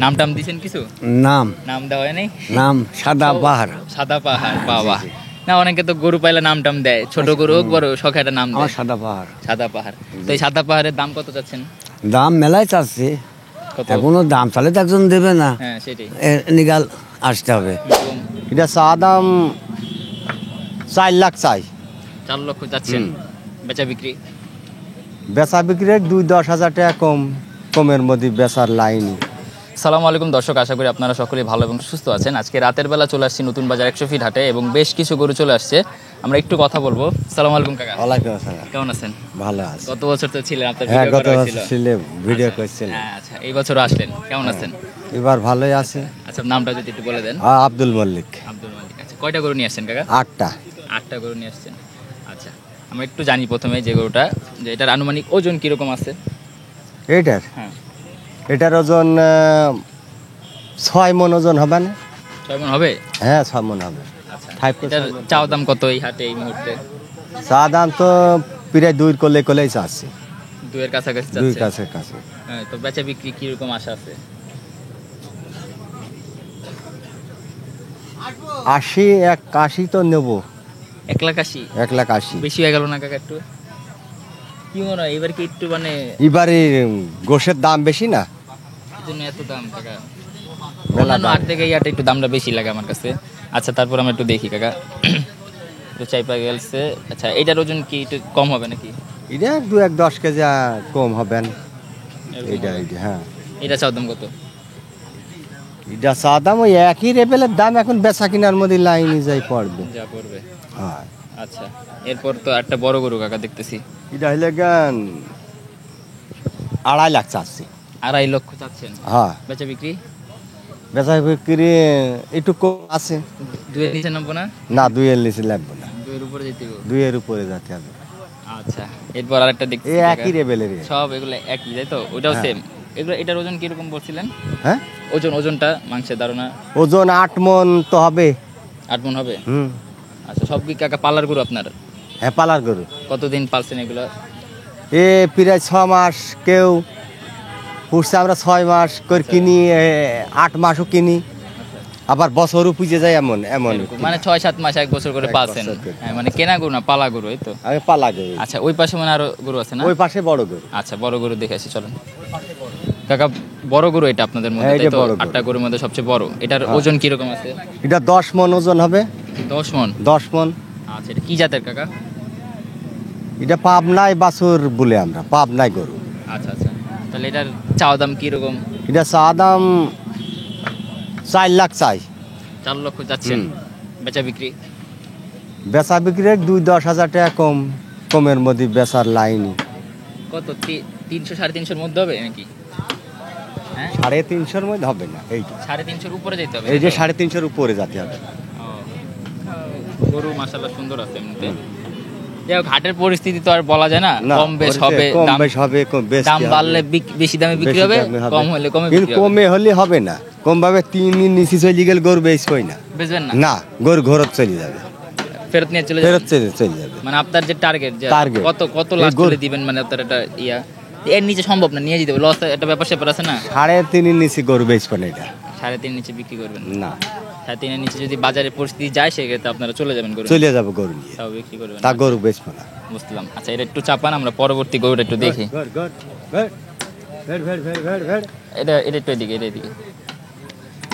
নাম টাম দিছেন কিছু? নাম নাম দেওয়া হয় নাই? নাম সাদা পাহাড়। সাদা পাহাড়, বাবা। না, অনেকে তো গরু পাইলে নাম টাম দেয়, ছোট গরু হোক বড় শখে একটা নাম আমার দেয়। সাদা পাহাড়। সাদা পাহাড়। তো এই সাদা পাহাড়ের দাম কত চাচ্ছেন? দাম মেলাই চাচ্ছে, কত? এখনো দাম চালে তো একজন দেবে না, হ্যাঁ সেটাই। নিগাল আসতে হবে। এরকম এটা চা দাম 4 লাখ চাই। 4 লক্ষ চাচ্ছেন। বেচা বিক্রি? বেচা বিক্রি 2-10 হাজার টাকা কম, কমের মধ্যে বেচার লাইনই। সালামু আলাইকুম দর্শক, আশা করি আপনারা সকলেই ভালো এবং সুস্থ আছেন। আজকে রাতের বেলা চলে আসছি নতুন বাজার 100 ফিট হাটে এবং বেশ কিছু গরু চলে আসছে। আমরা একটু কথা বলবো। সালামু আলাইকুম কাকা। ওয়ালাইকুম আসসালাম। কেমন আছেন? ভালো আছে। গত বছর তো ছিলেন, আপনার হ্যাঁ, ভিডিও গত করা বছর হয়েছিল। ছিলে ভিডিও করছিল। হ্যাঁ, আচ্ছা, এই বছরও আসলেন, কেমন আছেন? এবার ভালোই আছে। আচ্ছা, নামটা যদি একটু বলে দেন। আব্দুল মল্লিক। আব্দুল মালিক। আচ্ছা, কয়টা গরু নিয়ে আসছেন কাকা? 8টা। 8টা গরু নিয়ে আসছেন। আচ্ছা, আমরা একটু জানি প্রথমে যে গরুটা, যে এটার আনুমানিক ওজন কিরকম আছে? এটার হ্যাঁ, এটার ওজন 6 মণ ওজন হবে না? 6 মণ হবে? হ্যাঁ, 6 মণ হবে। আচ্ছা, 5 to এটার 6 মণ। চাওয়া দাম কত এই হাটে এই মুহূর্তে? চা দাম তো প্রায় 2 কোলেই চাচ্ছে। 2 এর কাছাকাছি 2 যাচ্ছে। কাছে। হ্যাঁ, তো বেচা বিক্রি কিরকম আশা আছে? 80 তো নেব। 1,80,000? 1,80,000। বেশি হয়ে গেল না কাকা একটু? কি মনে হয় এবার কি একটু মানে এবারে গোশের দাম বেশি না, এই জন্য এত দাম কাকা? মেলা অন্যান্য দাম। হাট থেকে এই হাটে একটু দামটা বেশি লাগে আমার কাছে। আচ্ছা, তারপর আমরা একটু দেখি কাকা। তো চাইপা গেলছে। আচ্ছা, এটার ওজন কি একটু কম হবে নাকি? এটা 2-10 কেজি কম হবেন। এরকম এইটা হবে? হ্যাঁ। এটা চাও দাম কত? এটা চা দাম ওই একই লেভেলের দাম, এখন বেচা কিনার মধ্যে লাইনই যাই পড়বে। যা পড়বে। হ্যাঁ, আচ্ছা, এরপর তো একটা বড় গরু কাকা দেখতেছি। এটা হইলে গান 2.5 লাখ চাচ্ছি। 2.5 লক্ষ চাচ্ছেন? হ্যাঁ, বেচা বিক্রি? বেচা বিক্রি একটু কম আছে। 2 এর নিচে নামবো না? না, 2 এর নিচে লাগবে না, 2 এর উপরে যেতে হবে। 2 এর উপরে যেতে হবে। আচ্ছা, এরপর আরেকটা দেখতেছি এই কাকা। একই লেভেলের। সব এগুলো একই, তাই তো? ওটাও হ্যাঁ। সেম? এগুলো এটার ওজন কিরকম বলছিলেন? হ্যাঁ, ওজনটা মাংসের ধারণা? ওজন 8 মণ তো হবে। 8 মণ হবে? হুম। আচ্ছা, সব কি কাকা পালার গরু আপনার? হ্যাঁ, পালার গরু। কতদিন পালছেন এগুলো? এ প্রায় 6 মাস, কেউ পুষছে আমরা 6 মাস করে কিনি, 8 মাসও কিনি, আবার বছরও পুজে যায়, এমন এরকম, মানে 6-7 মাস 1 বছর করে 1 পালছেন? বছর করে। হ্যাঁ, মানে কেনা গরু না, পালা গরু, এই তো? আমি পালা গরু। আচ্ছা, ওই পাশে মানে আরো গরু আছে না? ওই পাশে বড় গরু। আচ্ছা, বড় গরু দেখে আসি, চলেন কাকা। বড় গরু এটা আপনাদের মধ্যে, হ্যাঁ, তাই এটা তো? বড় গরু। 8টা গরুর মধ্যে সবচেয়ে বড়। এটার হ্যাঁ। ওজন কিরকম আছে? এটা 10 মণ ওজন হবে। 10 মণ? 10 মণ। আচ্ছা, এটা কি জাতের কাকা? এটা পাবনাই বাছুর বলে আমরা, পাবনাই গরু। আচ্ছা আচ্ছা, তাহলে এটার চাওয়া দাম কিরকম? এটা চা দাম 4 লাখ চাই। 4 লক্ষ যাচ্ছেন। বেচা বিক্রি? বেচা বিক্রি 2-10 হাজার টাকা কম, কমের মধ্যে বেচার লাইনই। কত? 300-350-এর মধ্যে হবে নাকি? হ্যাঁ, 350-এর মধ্যে হবে না। এইটা 350-এর উপরে যেতে হবে? এই যে তাই তো? 350-এর উপরে যেতে হবে। ও, গরু মাশাআল্লাহ সুন্দর আছে এমনিতে। যাই হোক, হাটের পরিস্থিতি তো আর বলা যায় না, না, কম বেশ হবে। কম দাম বেশ হবে, কম বেশ দাম বাড়লে বেশি দামে বিক্রি হবে, কম হলে কমে কিন্তু বিক্রি হবে। কমে হলে হবে না, কম ভাবে 3 দিন নিচে চলে গেলে গরু বেচবই না। বেচবেন না? না, গরু ঘরত চলে যাবে, ফেরত নিয়ে চলে ফেরত যাবেন? চলে যাবে। মানে আপনার যে টার্গেট, যে Target। কত এই লাস্ট গরু- করে দিবেন, মানে আপনার একটা এর নিচে সম্ভব না, নিয়ে যেতে হবে, লস একটা ব্যাপার স্যাপার আছে না? 3.5 নিচে গরু বেচবে না এটা। 3.5 নিচে বিক্রি করবেন না, 3.5 নিচে যদি বাজারের পরিস্থিতি যায়, সেক্ষেত্রে আপনারা চলে যাবেন গরু চলে যাবে গরু নিয়ে, তাও বিক্রি করবেন তা না। গরু বেচবে না। বুঝলাম। আচ্ছা, এটা একটু চাপান, আমরা পরবর্তী গরুটা একটু দেখি। এটা একটু এদিকে, এটা এদিকে।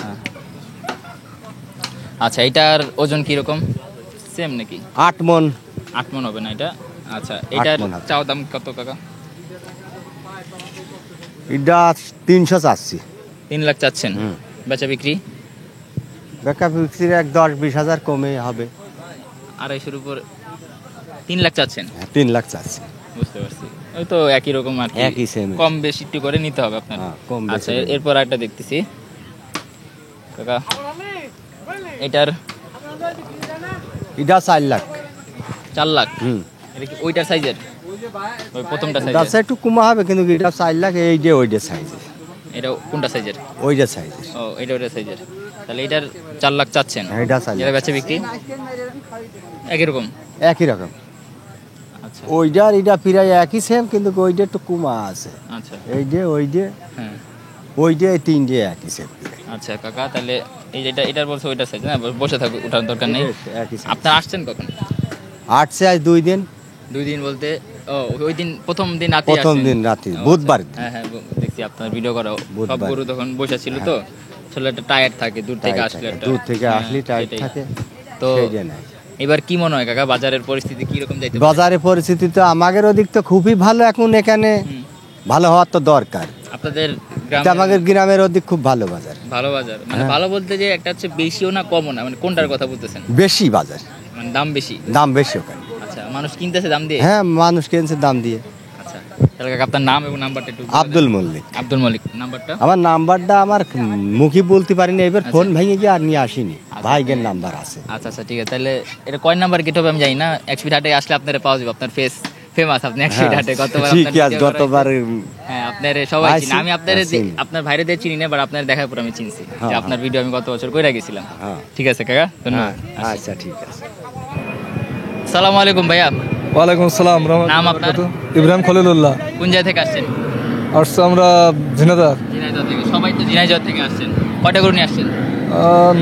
হ্যাঁ। আচ্ছা, এটার ওজন কিরকম? সেম নাকি? 8 মণ। 8 মণ হবে না এটা? আচ্ছা, এটার মণ হবে। চাওয়া দাম কত কাকা? এটা 300 চাচ্ছি। 3 লাখ চাচ্ছেন? হুম। বেচা বিক্রি? বেকা বিক্রির 10-20 হাজার কমে হবে। 250-এর উপর 3 লাখ চাচ্ছেন? 3 লাখ চাচ্ছি। বুঝতে পারছি। ওই তো একই রকম আর কি, একই same। কম বেশি একটু করে নিতে হবে আপনার। হ্যাঁ, কম বেশি আচ্ছা, করে। এরপর একটা দেখতেছি কাকা, এটার এটা 4 লাখ। 4 লাখ? হুম। এটা কি ওইটার সাইজের? ওই প্রথমটা দাসা সাইজের? একটু কমা হবে, কিন্তু এটা 4 লাখ, এই যে ওইটা সাইজের। এটা কোনটা সাইজের? ওইটা সাইজের। ও, এটা ওইটা সাইজের। তাহলে এটার 4 লাখ চাচ্ছেন? হ্যাঁ, এটা 4 এটা লাখ। বেচা বিক্রি একই রকম? একই রকম। আচ্ছা ওইটার এটা প্রায় একই সেম, কিন্তু ওইটা একটু কমা আছে। আচ্ছা। এই যে ওই যে হ্যাঁ, ওইটা তিনটে একই সেট আচ্ছা কাকা, তাহলে এই যেটা এটার বলছে ওইটা সাইজ না, বসে থাকুক, ওঠার দরকার নেই। একই size। আপনারা আসছেন কখন? আসছে আজ 2 দিন, 2 দিন বলতে ও ওই দিন প্রথম দিন রাতে প্রথম দিন রাতে, বুধবার দিন। হ্যাঁ হ্যাঁ দেখছি আপনার ভিডিও করা, সব বুধবার। গরু তখন বসে ছিল তো, আসলে একটা টায়ার্ড থাকে দূর থেকে টাইট আসলে থাকে, একটা, দূর থেকে হ্যাঁ, আসলে টাইট সেটাই। থাকে। তো সেইটা নাই। এবার কি মনে হয় কাকা, বাজারের পরিস্থিতি কি রকম যাইতে পারে? বাজারের পরিস্থিতি তো আমাদের ওদিক তো খুবই ভালো এখন, এখানে হুম। ভালো হওয়ার তো দরকার। আপনাদের তা গ্রামে আমাদের গ্রামের ওদিক খুব ভালো বাজার, ভালো বাজার, মানে হ্যাঁ। ভালো বলতে যে একটা হচ্ছে বেশিও না কমও না, মানে কোনটার কথা বলতেছেন? বেশি বাজার, মানে দাম বেশি? দাম বেশি ওখানে। আচ্ছা, মানুষ কিনতেছে দাম দিয়ে? হ্যাঁ, মানুষ কিনছে দাম দিয়ে। আচ্ছা, তাহলে কাকা আপনার নাম এবং নাম্বারটা একটু বলে দেন। আব্দুল মল্লিক আব্দুল মালিক, নাম্বারটা? আমার নাম্বারটা আমার মুখে বলতে পারিনি, এবার আচ্ছা। ফোন ভেঙে গিয়ে আর নিয়ে আসিনি। ভাইগের নাম্বার আছে। আচ্ছা আচ্ছা ঠিক আছে, তাহলে এটা কয় নাম্বার গেট হবে আমি জানি না, এক্সপি হাটে আসলে আপনারা পাওয়া যাবে, আপনার ফেস ফেমাস, আপনি এক্সপি হাটে গতবার ঠিক আপনার আছে, video করা গতবার হয়েছে। হ্যাঁ, আপনার সবাই আইছি, চিনি, আমি আপনার চিনি। আপনার ভাইরে দিয়ে চিনি না, বাট আপনার দেখার পর আমি চিনছি যে হ্যাঁ, আপনার ভিডিও আমি গত বছর কইরা গেছিলাম। হ্যাঁ। ঠিক আছে কাকা, ধন্যবাদ। হ্যাঁ, আচ্ছা ঠিক আছে। আসসালামু আলাইকুম ভাইয়া, ওয়ালাইকুম আসসালাম নাম আপনার? ইব্রাহিম খলিলুল্লাহ। কোন জায়গা থেকে আসছেন? আসছে আমরা ঝিনাদার, ঝিনাইদহ থেকে, সবাই তো ঝিনাইদহ থেকে আসছেন। কয়টা গরু নিয়ে আসছেন?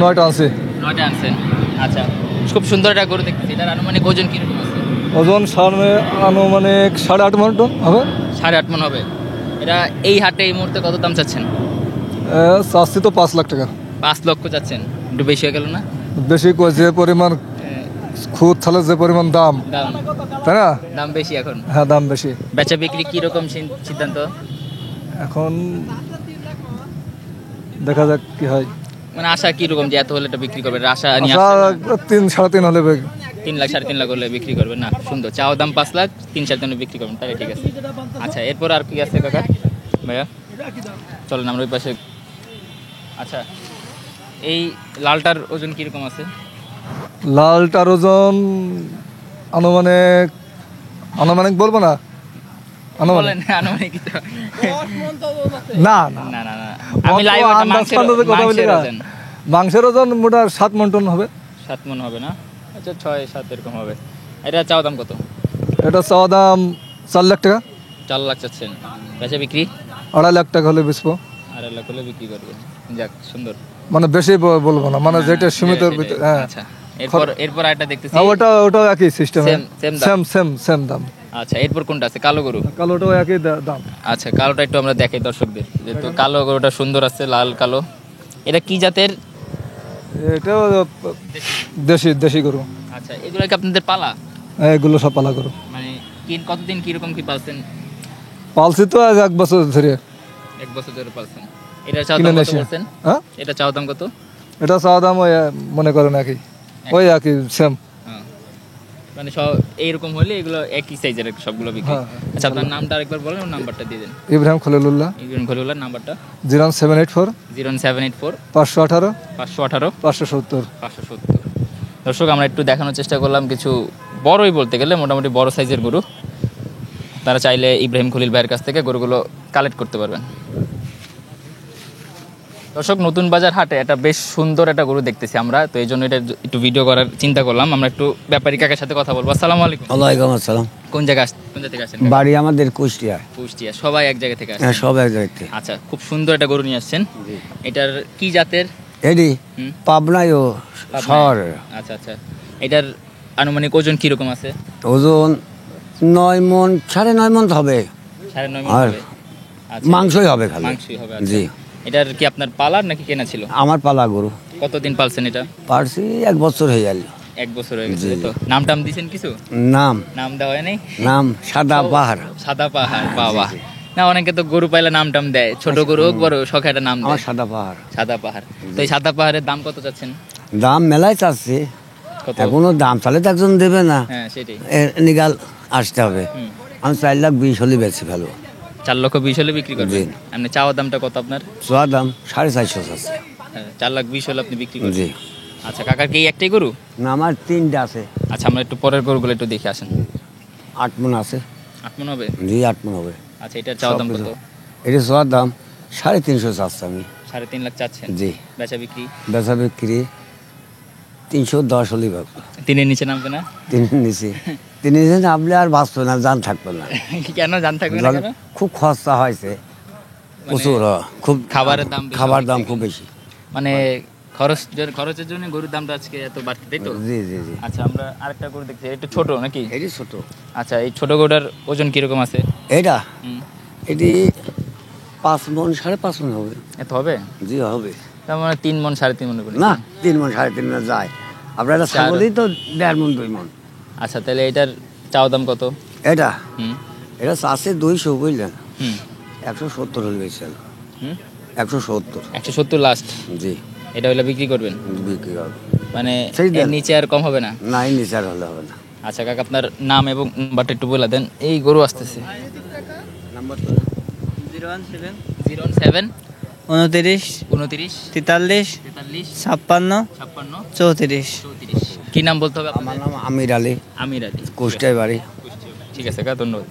9টা আনছি। 9টা আনছেন। আচ্ছা, খুব সুন্দর একটা গরু দেখতেছি, এটার আনুমানিক ওজন কিরকম আছে? ওজন আনুমানিক 8.5 মণ হবে। 8.5 মণ হবে। এটা এই হাটে এই মুহূর্তে কত দাম চাচ্ছেন? চাচ্ছি তো 5 লাখ টাকা। 5 লক্ষ চাচ্ছেন, একটু বেশি হয়ে গেল না? বেশি যে পরিমাণ খুদ থালে যে পরিমাণ দাম, দাম তাই না? দাম বেশি এখন। হ্যাঁ, দাম বেশি। বেচা বিক্রি কি রকম সিদ্ধান্ত? এখন দেখা যাক কি হয়। মানে আশা কি রকম যে এত হলে এটা বিক্রি করবে, আশা নিয়ে আচ্ছা, আসছেন না? 3-3.5 হলে 3 লাখ 3.5 লাখ হলে বিক্রি করবে না? সুন্দর, চাও দাম 5 লাখ, 3-4 বিক্রি করবেন, তাহলে ঠিক আছে। আচ্ছা, এরপর আর কি আছে কাকা ভাইয়া? চলেন আমরা ওই পাশে। আচ্ছা, এই লালটার ওজন কিরকম আছে? লালটার ওজন আনুমানিক আনুমানিক বলবো না, আনুমানিক বলেন আনুমানিক তো। না না না না না, আমি লাইভ কথা বলি না। মাংসের ওজন মোটা 7 মণ টন হবে। 7 মণ হবে না? আচ্ছা, 6-7 এরকম হবে। এটা চাও দাম কত? এটা চাওয়া দাম 4 লাখ টাকা। 4 লাখ চাচ্ছেন, বেচা বিক্রি 2.5 লাখ টাকা হলে বেচবো। 2.5 লাখ হলে বিক্রি করবে। যাক, সুন্দর। মানে বেশি বলবো না, মানে যেটা সীমিত সেটাই। ভিতরে। হ্যাঁ, আচ্ছা, এরপর আরেকটা দেখতেছি। ওটা একই সিস্টেম, Same দাম। সেম দাম। আচ্ছা, এরপর কোনটা আছে? কালো গরু। কালোটাও একই দাম। আচ্ছা, কালোটা একটু আমরা দেখাই দর্শকদের, যেহেতু কালো গরুটা সুন্দর আছে, লাল কালো। এটা কি জাতের? এটাও দেশি গরু। আচ্ছা, এগুলো কি আপনাদের পালা? এগুলো সব পালা গরু। মানে কতদিন কিরকম কি পালছেন? পালছি তো আজ 1 বছর ধরে 1 বছর ধরে পালছেন। এটা চাও কিনে দাম কত নিয়েছি। বলছেন? হ্যাঁ, এটা চাও দাম কত? এটা চাওয়া দাম ওই মনে করেন একই, ওই একই সেম। হ্যাঁ। মানে সব এইরকম হলে এগুলো একই সাইজের সবগুলো বিক্রি। হ্যাঁ, হ্যাঁ। আচ্ছা, আপনার নামটা আরেকবার বলেন, ওর নাম্বারটা দিয়ে দেন। ইব্রাহিম খলিলুল্লাহ। ইব্রাহিম খলিলুল্লাহর নাম্বারটা? 0784 0784 518 518 570। 570। দর্শক, আমরা একটু দেখানোর চেষ্টা করলাম কিছু বড়ই বলতে গেলে মোটামুটি বড় সাইজের গরু। তারা চাইলে ইব্রাহিম খলিল ভাইয়ের কাছ থেকে গরুগুলো কালেক্ট করতে পারবেন। দর্শক, নতুন বাজার হাটে একটা বেশ সুন্দর একটা গরু দেখতেছি আমরা, তো এই জন্য এটা একটু ভিডিও করার চিন্তা করলাম। আমরা একটু ব্যাপারী কাকার সাথে কথা বলবো। আসসালামু আলাইকুম। ওয়ালাইকুম আসসালাম। কোন জায়গা থেকে আসছেন? বাড়ি আমাদের কুষ্টিয়া। কুষ্টিয়া। সবাই এক জায়গা থেকে হ্যাঁ, আসছেন? সব এক জায়গাতে। আচ্ছা, খুব সুন্দর একটা গরু নিয়ে আসছেন। এটার কি জাতের? এডি হুম। পাবনায় ও পাবনায়? শহর। আচ্ছা আচ্ছা, এটার আনুমানিক ওজন কিরকম আছে? ওজন 9 মণ, 9.5 মণ হবে। 9.5 মণ আর হবে। আচ্ছা, মাংসই হবে খালি। মাংসই হবে। আচ্ছা। জি, এটার কি আপনার পালার নাকি কেনা ছিল? আমার পালা গরু। কতদিন পালছেন এটা? পারছি 1 বছর হয়ে গেল। 1 বছর হয়ে গেছে। জি। তো নাম টাম দিছেন কিছু? নাম নাম দেওয়া হয় নাই? নাম সাদা পাহাড়। সাদা পাহাড়। বাবা, না অনেকে তো গরু পাইলে নাম টাম দেয়, ছোট গরু হোক বড় শখে একটা নাম আমার দেয়। সাদা পাহাড়। সাদা পাহাড়। তো এই সাদা পাহাড়ের দাম কত চাচ্ছেন? দাম মেলায় চাচ্ছে, কত? এখনো দাম চালে তো একজন দেবে না, হ্যাঁ, সেটাই। নিগাল আসতে হবে। হুম। আমি 4,20,000 হলে বেশি ফেলবো। 4,20,000 হলে বিক্রি করবেন? জি। আপনি চাওয়া দামটা কত আপনার? চোয়া দাম 450 আছে। 4,20,000 হলে আপনি বিক্রি করবেন? জি। আচ্ছা, কাকার কি এই একটাই গরু? না, আমার 3টা আছে। আচ্ছা, আমরা একটু পরের গরুগুলো একটু দেখে আসেন। 8 মণ আছে। 8 মণ হবে? জি, 8 মণ হবে। আচ্ছা, এটার চাওয়া দাম কত? এটা চোয়ার দাম 350 চাচ্ছে আমি। 3.5 লাখ চাচ্ছেন? জি। বেচা বিক্রি? বেচা বিক্রি 310 হলেই পাবো। 3-এর নিচে নামবে না? 3 নিচে 3 নিচে নামলে আর বাঁচবে না, জান থাকবে না। কেন জান থাকবে না কেন? খুব খরচা হয়েছে। প্রচুর খুব খাবারের দাম বেশি খাবার অনেক দাম থেকে। খুব বেশি। মানে খরচের জন্য গরুর দামটা আজকে এত বাড়তি, তাই তো? জি জি জি। আচ্ছা, আমরা আরেকটা গরু দেখছি, একটু ছোট নাকি? এটি ছোট। আচ্ছা, এই ছোট গরুটার ওজন কিরকম আছে? এটা হুম, এটি 5 মণ 5.5 মণ হবে। এত হবে? জি হবে। তার মানে 3 মণ 3.5 মণ করে? না 3 মণ 3.5 মণ যায়। আপনার এটা চার। ছাগলই তো 1.5 মণ 2 মণ। আচ্ছা, তাহলে এটার চাওয়া দাম কত? এটা হুম এটা আছে 200 বুঝলেন, হুম 170 হলে বেচছেন। হুম 170। 170 লাস্ট। জি এটা হলে বিক্রি করবেন? বিক্রি হবে। মানে সেই দেন। এর নিচে আর কম হবে না? না এর নিচে আর হলে হবে না। আচ্ছা কাকা, আপনার নাম এবং নাম্বারটা একটু বলে দেন। এই গরু আসতেছে। নাম্বার 017 উনত্রিশ 29 তেতাল্লিশ 43 ছাপ্পান্ন 56 চৌত্রিশ। 34। কি নাম বলতে হবে আমার আপনার? নাম আমির আলী, আমির আলী, কুষ্টায় বাড়ি। ঠিক আছে কাকা, ধন্যবাদ।